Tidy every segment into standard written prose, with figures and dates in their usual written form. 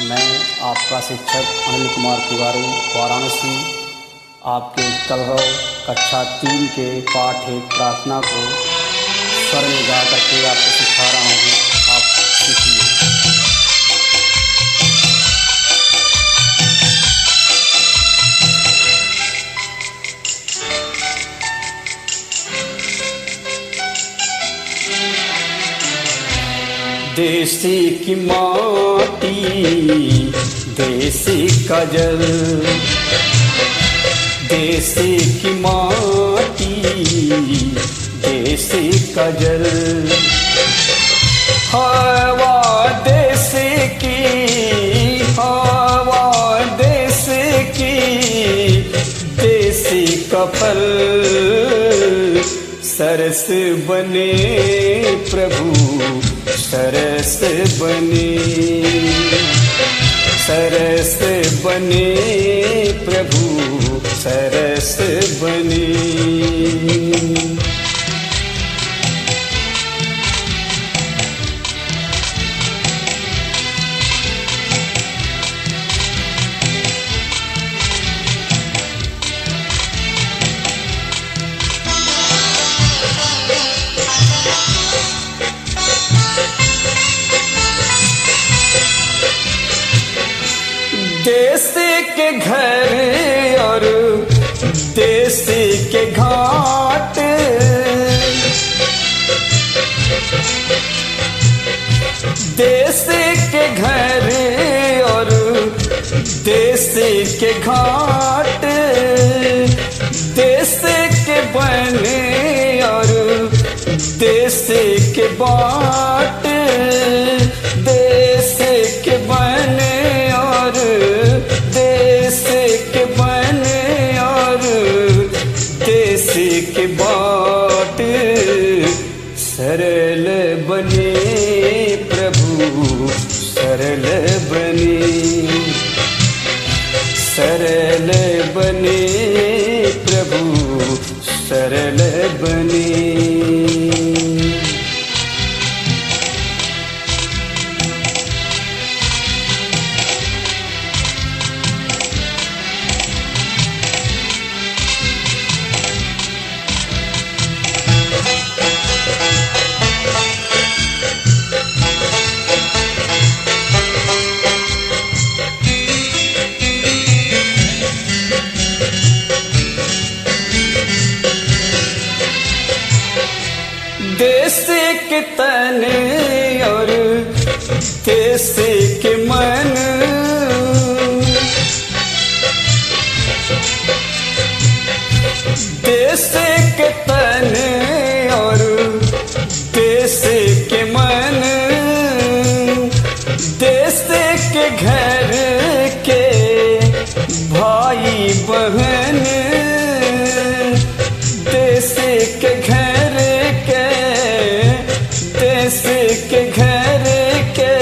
मैं आपका शिक्षक अनिल कुमार तिवारी वाराणसी आपके कलरव कक्षा 3 के पाठ 1 प्रार्थना को स्वर में गा करके आपको सिखा रहा हूँ। आप सीखिए। देसी की माटी, देसी का जल, देसी की माटी, देसी का जल, हवा देसी की, हवा देसी की, देसी का फल, सरस बने प्रभु सरस बने, सरस बने प्रभु सरस बने। देसी के घर और देसी के घाट, देसी के घर और देसी के घाट, देसी के बने और देसी के बाट, देसी के बने और देसी के बने और देसी के बाट, सरल बने प्रभु सरल बने, सरल बने प्रभु सरल बने। देसी के तन और देसी के मन, देसी के तन और देसी के मन, देसी के घर के भाई बहन, देसी के घर के, देसी के घर के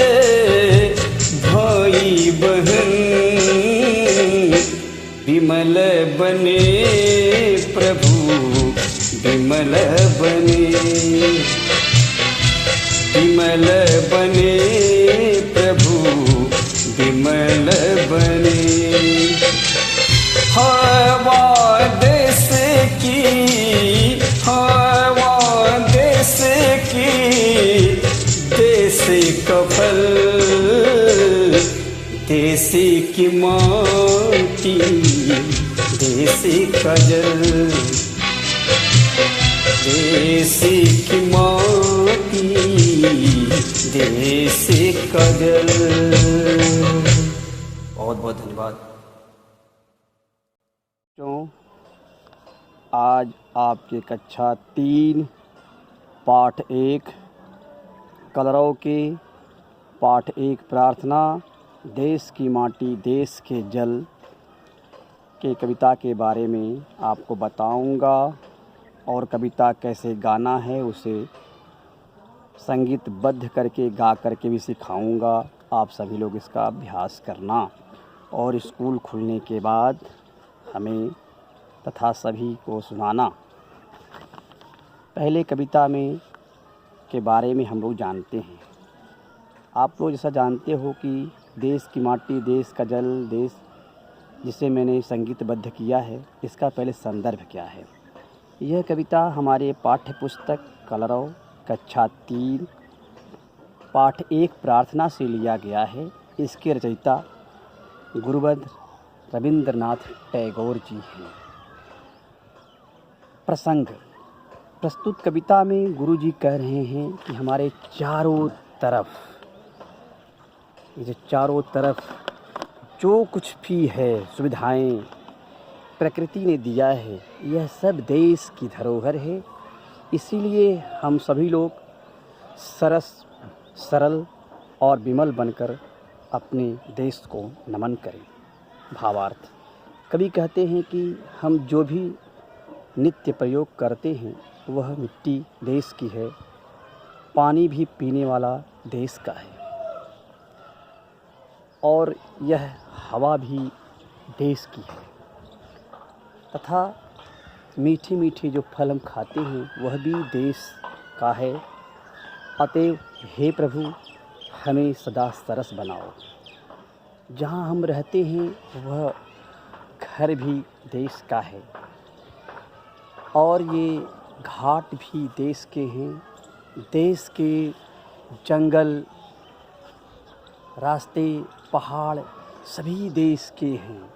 भाई बहन, विमल बने प्रभु विमल बने, विमल बने प्रभु विमल बने। हवा देसी की, हवा देसी की, देसी का फल, देसी की माटी, देसी का जल, देसी की माटी, देसी का जल। बहुत बहुत धन्यवाद। आज आपके कक्षा 3 पाठ 1 कलरव के पाठ 1 प्रार्थना देश की माटी देश के जल के कविता के बारे में आपको बताऊंगा और कविता कैसे गाना है उसे संगीतबद्ध करके गा करके भी सिखाऊंगा। आप सभी लोग इसका अभ्यास करना और स्कूल खुलने के बाद हमें तथा सभी को सुनाना। पहले कविता में के बारे में हम लोग जानते हैं। आप लोग जैसा जानते हो कि देश की माटी, देश का जल, देश जिसे मैंने संगीतबद्ध किया है, इसका पहले संदर्भ क्या है। यह कविता हमारे पाठ्य पुस्तक कलरव कक्षा 3 पाठ 1 प्रार्थना से लिया गया है। इसके रचयिता गुरुवद रविंद्रनाथ टैगोर जी हैं। प्रसंग। प्रस्तुत कविता में गुरु जी कह रहे हैं कि हमारे चारों तरफ, ये जो चारों तरफ जो कुछ भी है सुविधाएं प्रकृति ने दिया है, यह सब देश की धरोहर है। इसीलिए हम सभी लोग सरल और विमल बनकर अपने देश को नमन करें। भावार्थ। कवि कहते हैं कि हम जो भी नित्य प्रयोग करते हैं वह मिट्टी देश की है, पानी भी पीने वाला देश का है, और यह हवा भी देश की है, तथा मीठी मीठी जो फल हम खाते हैं वह भी देश का है। अतएव हे प्रभु, हमें सदा सरस बनाओ। जहाँ हम रहते हैं वह घर भी देश का है, और ये घाट भी देश के हैं। देश के जंगल, रास्ते, पहाड़ सभी देश के हैं।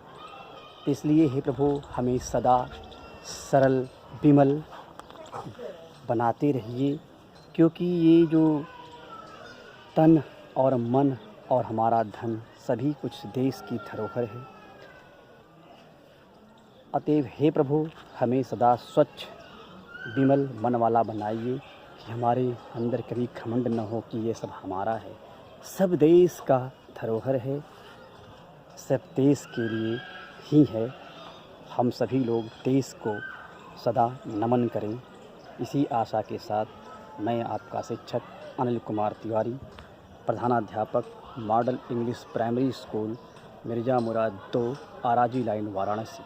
इसलिए हे प्रभु, हमें सदा सरल विमल बनाते रहिए, क्योंकि ये जो तन और मन और हमारा धन सभी कुछ देश की धरोहर है। अतएव हे प्रभु, हमें सदा स्वच्छ विमल मन वाला बनाइए कि हमारे अंदर कभी घमंड न हो कि ये सब हमारा है। सब देश का धरोहर है, सब देश के लिए ही है। हम सभी लोग देश को सदा नमन करें। इसी आशा के साथ मैं आपका शिक्षक अनिल कुमार तिवारी, प्रधानाध्यापक model English primary school Mirza Murad 2, Araji line, Varanasi.